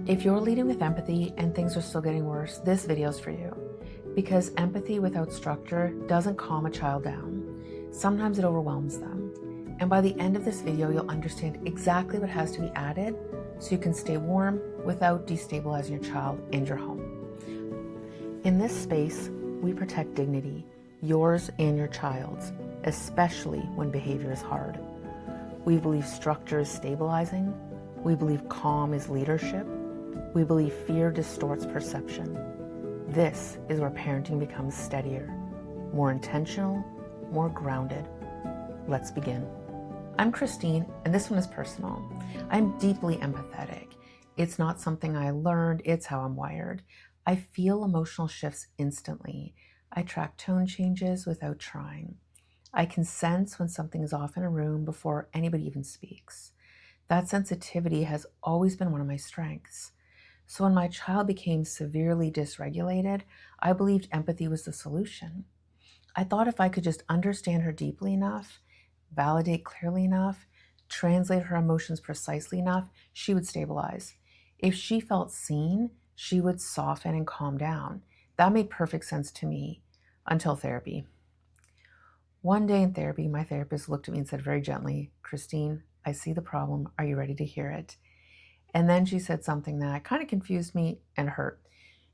If you're leading with empathy and things are still getting worse, this video is for you. Because empathy without structure doesn't calm a child down. Sometimes it overwhelms them. And by the end of this video, you'll understand exactly what has to be added so you can stay warm without destabilizing your child and your home. In this space, we protect dignity, yours and your child's, especially when behavior is hard. We believe structure is stabilizing. We believe calm is leadership. We believe fear distorts perception. This is where parenting becomes steadier, more intentional, more grounded. Let's begin. I'm Christine, and this one is personal. I'm deeply empathetic. It's not something I learned, it's how I'm wired. I feel emotional shifts instantly. I track tone changes without trying. I can sense when something is off in a room before anybody even speaks. That sensitivity has always been one of my strengths. So when my child became severely dysregulated, I believed empathy was the solution. I thought if I could just understand her deeply enough, validate clearly enough, translate her emotions precisely enough, she would stabilize. If she felt seen, she would soften and calm down. That made perfect sense to me until therapy. One day in therapy, my therapist looked at me and said very gently, "Christine, I see the problem. Are you ready to hear it?" And then she said something that kind of confused me and hurt.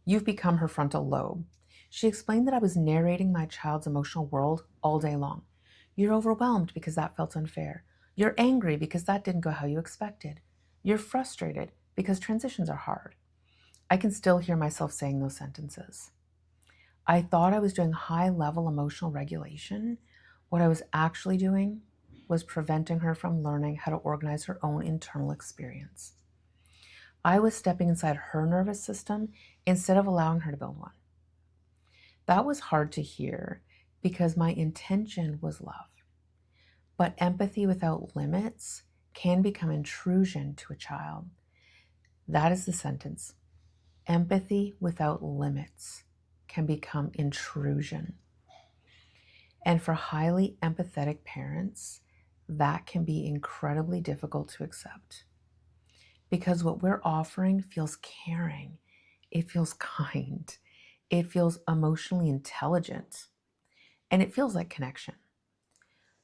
"You've become her frontal lobe." She explained that I was narrating my child's emotional world all day long. "You're overwhelmed because that felt unfair. You're angry because that didn't go how you expected. You're frustrated because transitions are hard." I can still hear myself saying those sentences. I thought I was doing high-level emotional regulation. What I was actually doing was preventing her from learning how to organize her own internal experience. I was stepping inside her nervous system instead of allowing her to build one. That was hard to hear because my intention was love. But empathy without limits can become intrusion to a child. That is the sentence. Empathy without limits can become intrusion. And for highly empathetic parents, that can be incredibly difficult to accept. Because what we're offering feels caring, it feels kind, it feels emotionally intelligent, and it feels like connection.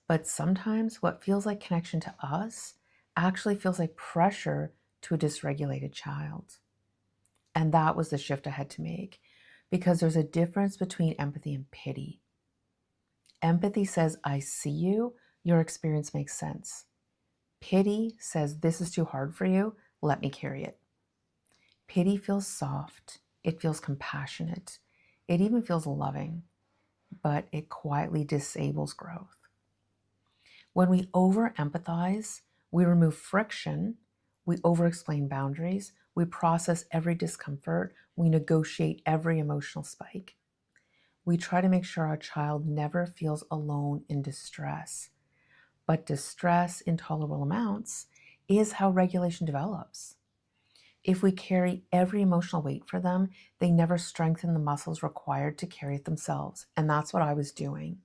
But sometimes what feels like connection to us actually feels like pressure to a dysregulated child. And that was the shift I had to make, because there's a difference between empathy and pity. Empathy says, "I see you, your experience makes sense." Pity says, "This is too hard for you, let me carry it." Pity feels soft, it feels compassionate, it even feels loving, but it quietly disables growth. When we over-empathize, we remove friction, we over-explain boundaries, we process every discomfort, we negotiate every emotional spike. We try to make sure our child never feels alone in distress. But distress in tolerable amounts is how regulation develops. If we carry every emotional weight for them, they never strengthen the muscles required to carry it themselves. And that's what I was doing.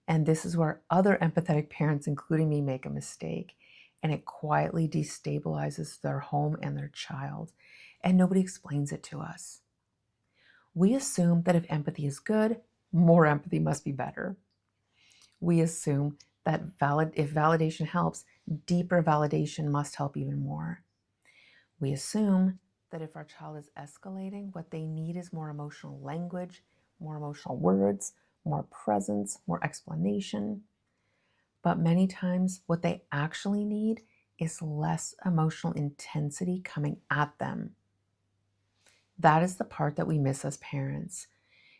And this is where other empathetic parents, including me, make a mistake. And it quietly destabilizes their home and their child. And nobody explains it to us. We assume that if empathy is good, more empathy must be better. We assume that if validation helps, deeper validation must help even more. We assume that if our child is escalating, what they need is more emotional language, more emotional words, more presence, more explanation. But many times, what they actually need is less emotional intensity coming at them. That is the part that we miss as parents.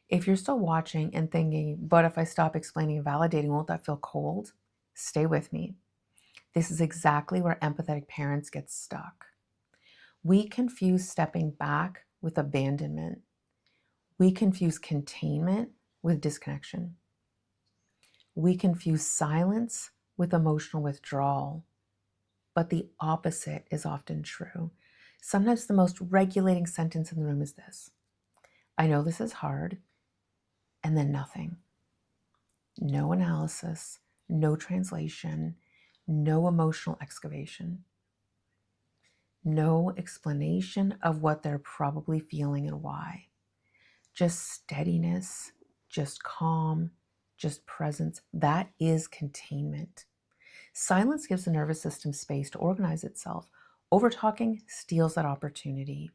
If you're still watching and thinking, "But if I stop explaining and validating, won't that feel cold?" Stay with me. This is exactly where empathetic parents get stuck. We confuse stepping back with abandonment. We confuse containment with disconnection. We confuse silence with emotional withdrawal. But the opposite is often true. Sometimes the most regulating sentence in the room is this: "I know this is hard," and then nothing. No analysis, no translation, no emotional excavation. No explanation of what they're probably feeling and why. Just steadiness, just calm, just presence. That is containment. Silence gives the nervous system space to organize itself. Overtalking steals that opportunity.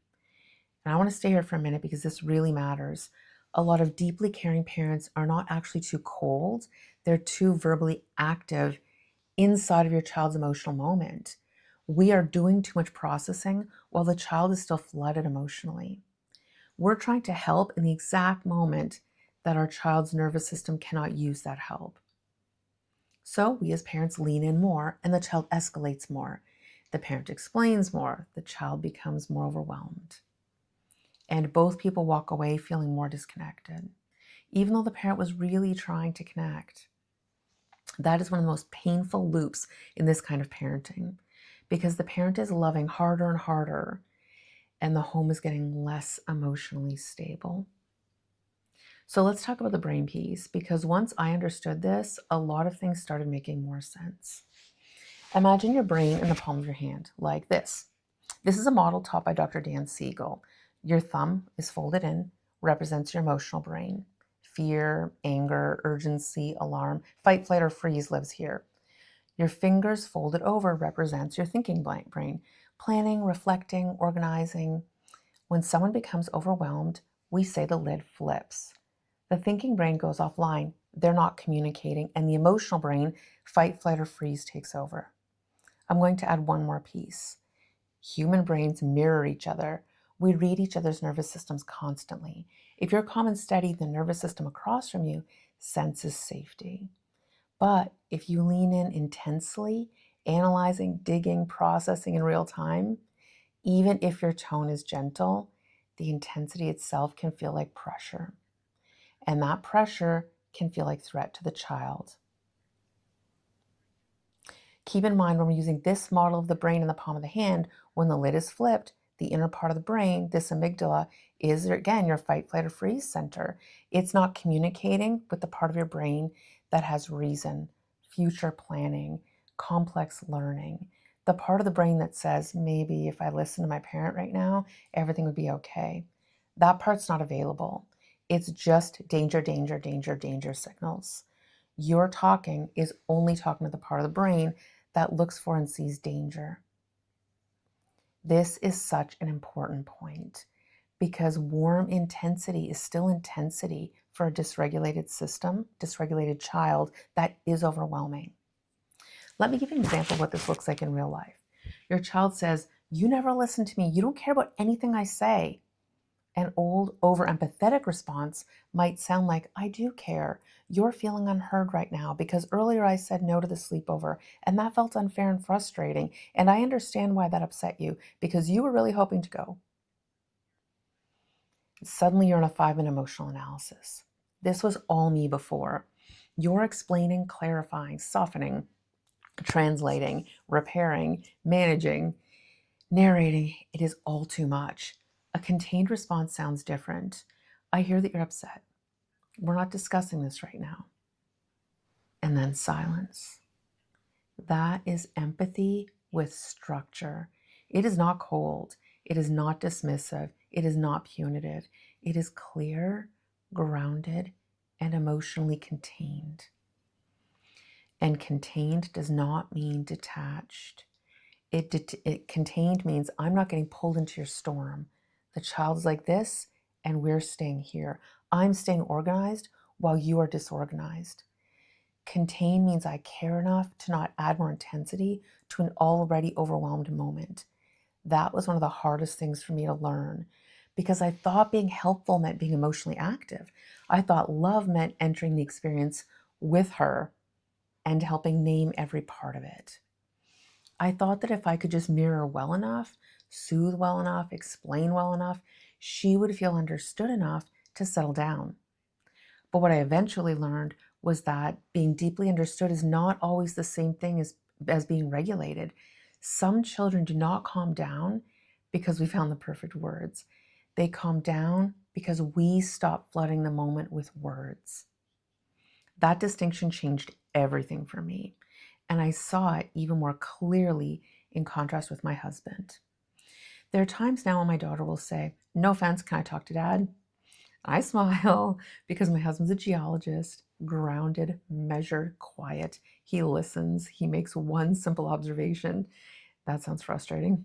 And I want to stay here for a minute because this really matters. A lot of deeply caring parents are not actually too cold, they're too verbally active inside of your child's emotional moment. We are doing too much processing while the child is still flooded emotionally. We're trying to help in the exact moment that our child's nervous system cannot use that help. So we as parents lean in more and the child escalates more. The parent explains more, the child becomes more overwhelmed. And both people walk away feeling more disconnected, even though the parent was really trying to connect. That is one of the most painful loops in this kind of parenting, because the parent is loving harder and harder, and the home is getting less emotionally stable. So let's talk about the brain piece, because once I understood this, a lot of things started making more sense. Imagine your brain in the palm of your hand, like this. This is a model taught by Dr. Dan Siegel. Your thumb is folded in, represents your emotional brain. Fear, anger, urgency, alarm, fight, flight, or freeze lives here. Your fingers folded over represents your thinking brain, planning, reflecting, organizing. When someone becomes overwhelmed, we say the lid flips. The thinking brain goes offline. They're not communicating, and the emotional brain, fight, flight, or freeze, takes over. I'm going to add one more piece. Human brains mirror each other. We read each other's nervous systems constantly. If you're calm and steady, the nervous system across from you senses safety. But if you lean in intensely, analyzing, digging, processing in real time, even if your tone is gentle, the intensity itself can feel like pressure. And that pressure can feel like threat to the child. Keep in mind when we're using this model of the brain in the palm of the hand, when the lid is flipped, the inner part of the brain, this amygdala, is again your fight, flight, or freeze center. It's not communicating with the part of your brain that has reason, future planning, complex learning. The part of the brain that says, maybe if I listen to my parent right now, everything would be okay. That part's not available. It's just danger, danger, danger, danger signals. Your talking is only talking to the part of the brain that looks for and sees danger. This is such an important point because warm intensity is still intensity for a dysregulated system, dysregulated child that is overwhelming. Let me give you an example of what this looks like in real life. Your child says, "You never listen to me. You don't care about anything I say." An old, over-empathetic response might sound like, "I do care. You're feeling unheard right now because earlier I said no to the sleepover, and that felt unfair and frustrating, and I understand why that upset you because you were really hoping to go." Suddenly you're in a 5-minute emotional analysis. This was all me before. You're explaining, clarifying, softening, translating, repairing, managing, narrating. It is all too much. A contained response sounds different. "I hear that you're upset. We're not discussing this right now." And then silence. That is empathy with structure. It is not cold. It is not dismissive. It is not punitive. It is clear, grounded, and emotionally contained. And contained does not mean detached. It contained means I'm not getting pulled into your storm. The child's like this, and we're staying here. I'm staying organized while you are disorganized. Contain means I care enough to not add more intensity to an already overwhelmed moment. That was one of the hardest things for me to learn because I thought being helpful meant being emotionally active. I thought love meant entering the experience with her and helping name every part of it. I thought that if I could just mirror well enough, soothe well enough, explain well enough, she would feel understood enough to settle down. But what I eventually learned was that being deeply understood is not always the same thing as being regulated. Some children do not calm down because we found the perfect words. They calm down because we stop flooding the moment with words. That distinction changed everything for me. And I saw it even more clearly in contrast with my husband. There are times now when my daughter will say, "No offense, can I talk to dad?" I smile because my husband's a geologist, grounded, measured, quiet. He listens. He makes one simple observation. That sounds frustrating.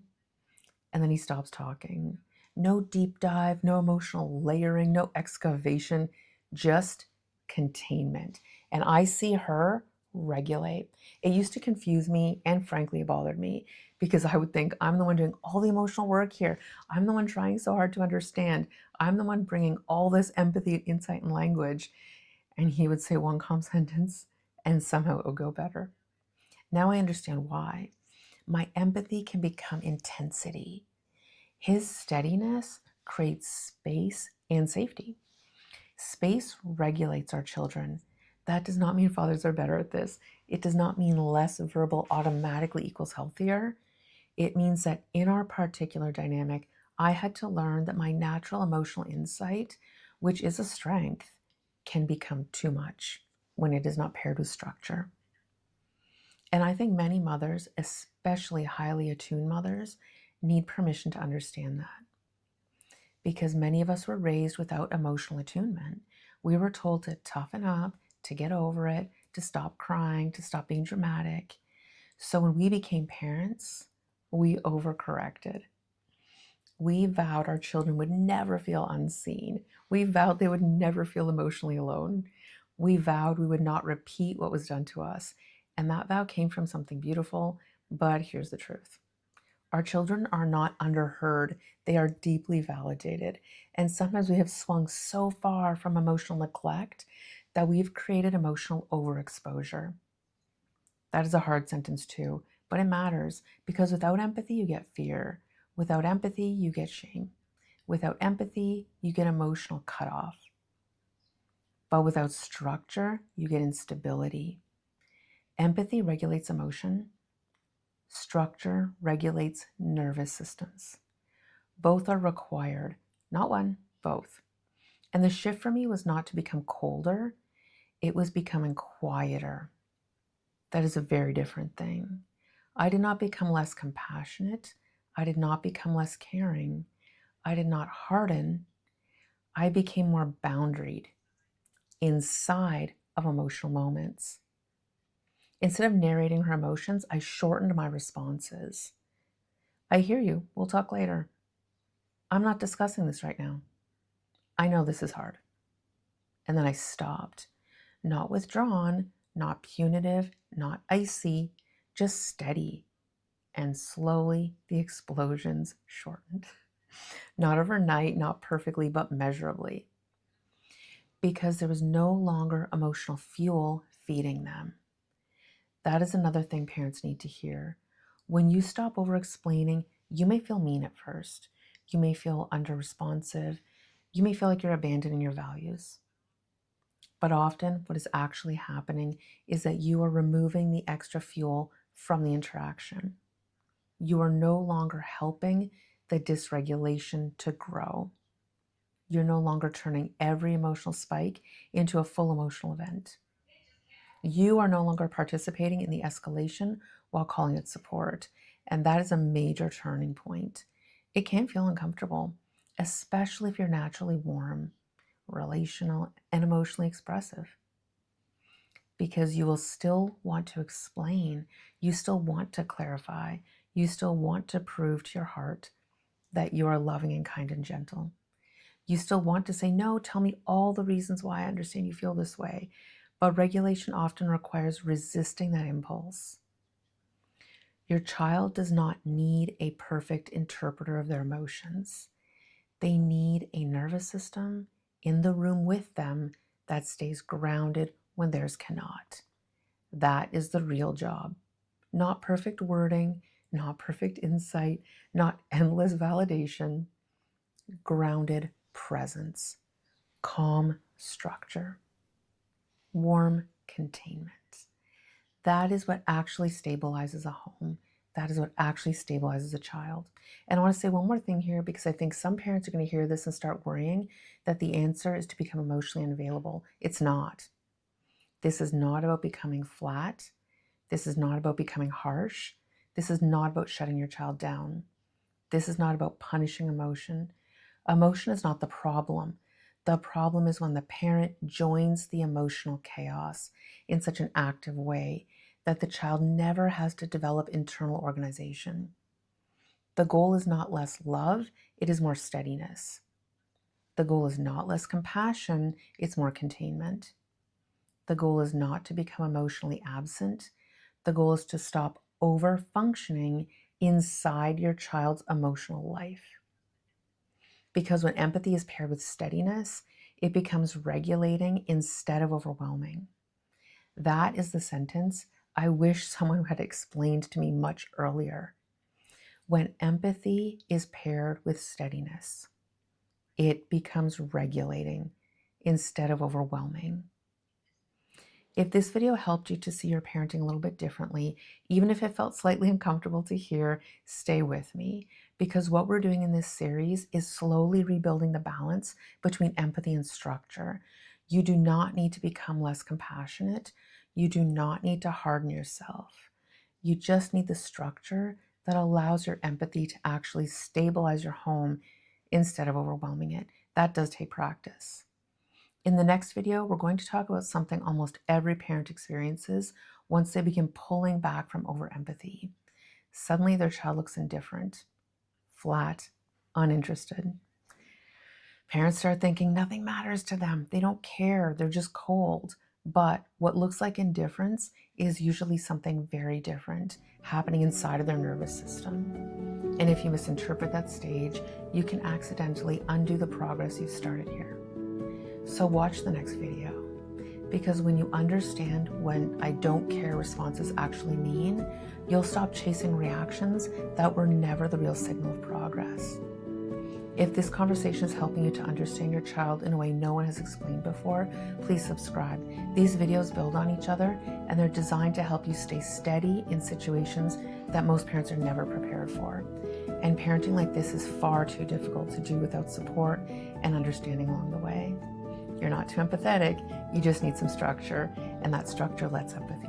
And then he stops talking. No deep dive, no emotional layering, no excavation, just containment. And I see her regulate. It used to confuse me and frankly it bothered me because I would think I'm the one doing all the emotional work here. I'm the one trying so hard to understand. I'm the one bringing all this empathy, insight, and language. And he would say one calm sentence and somehow it would go better. Now I understand why. My empathy can become intensity. His steadiness creates space and safety. Space regulates our children. That does not mean fathers are better at this. It does not mean less verbal automatically equals healthier. It means that in our particular dynamic, I had to learn that my natural emotional insight, which is a strength, can become too much when it is not paired with structure. And I think many mothers, especially highly attuned mothers, need permission to understand that. Because many of us were raised without emotional attunement. We were told to toughen up, to get over it, to stop crying, to stop being dramatic. So when we became parents, we overcorrected. We vowed our children would never feel unseen. We vowed they would never feel emotionally alone. We vowed we would not repeat what was done to us. And that vow came from something beautiful, but here's the truth. Our children are not underheard, they are deeply validated. And sometimes we have swung so far from emotional neglect that we've created emotional overexposure. That is a hard sentence too, but it matters because without empathy, you get fear. Without empathy, you get shame. Without empathy, you get emotional cutoff. But without structure, you get instability. Empathy regulates emotion. Structure regulates nervous systems. Both are required, not one, both. And the shift for me was not to become colder, it was becoming quieter. That is a very different thing. I did not become less compassionate. I did not become less caring. I did not harden. I became more boundaried inside of emotional moments. Instead of narrating her emotions, I shortened my responses. I hear you. We'll talk later. I'm not discussing this right now. I know this is hard. And then I stopped. Not withdrawn, not punitive, not icy, just steady. And slowly the explosions shortened. Not overnight, not perfectly, but measurably. Because there was no longer emotional fuel feeding them. That is another thing parents need to hear. When you stop over explaining, you may feel mean at first. You may feel under responsive. You may feel like you're abandoning your values. But often what is actually happening is that you are removing the extra fuel from the interaction. You are no longer helping the dysregulation to grow. You're no longer turning every emotional spike into a full emotional event. You are no longer participating in the escalation while calling it support. And that is a major turning point. It can feel uncomfortable, especially if you're naturally warm, relational, and emotionally expressive. Because you will still want to explain, you still want to clarify, you still want to prove to your heart that you are loving and kind and gentle. You still want to say, no, tell me all the reasons why I understand you feel this way. But regulation often requires resisting that impulse. Your child does not need a perfect interpreter of their emotions. They need a nervous system in the room with them that stays grounded when theirs cannot. That is the real job. Not perfect wording, not perfect insight, not endless validation. Grounded presence, calm structure, warm containment. That is what actually stabilizes a home. That is what actually stabilizes a child. And I want to say one more thing here because I think some parents are going to hear this and start worrying that the answer is to become emotionally unavailable. It's not. This is not about becoming flat. This is not about becoming harsh. This is not about shutting your child down. This is not about punishing emotion. Emotion is not the problem. The problem is when the parent joins the emotional chaos in such an active way that the child never has to develop internal organization. The goal is not less love, it is more steadiness. The goal is not less compassion, it's more containment. The goal is not to become emotionally absent. The goal is to stop over-functioning inside your child's emotional life. Because when empathy is paired with steadiness, it becomes regulating instead of overwhelming. That is the sentence I wish someone had explained to me much earlier. When empathy is paired with steadiness, it becomes regulating instead of overwhelming. If this video helped you to see your parenting a little bit differently, even if it felt slightly uncomfortable to hear, stay with me, because what we're doing in this series is slowly rebuilding the balance between empathy and structure. You do not need to become less compassionate. You do not need to harden yourself. You just need the structure that allows your empathy to actually stabilize your home instead of overwhelming it. That does take practice. In the next video, we're going to talk about something almost every parent experiences once they begin pulling back from over-empathy. Suddenly, their child looks indifferent, flat, uninterested. Parents start thinking nothing matters to them. They don't care. They're just cold. But what looks like indifference is usually something very different happening inside of their nervous system. And if you misinterpret that stage, you can accidentally undo the progress you've started here. So watch the next video, because when you understand what I don't care responses actually mean, you'll stop chasing reactions that were never the real signal of progress. If this conversation is helping you to understand your child in a way no one has explained before, please subscribe. These videos build on each other, and they're designed to help you stay steady in situations that most parents are never prepared for. And parenting like this is far too difficult to do without support and understanding along the way. You're not too empathetic, you just need some structure, and that structure lets empathy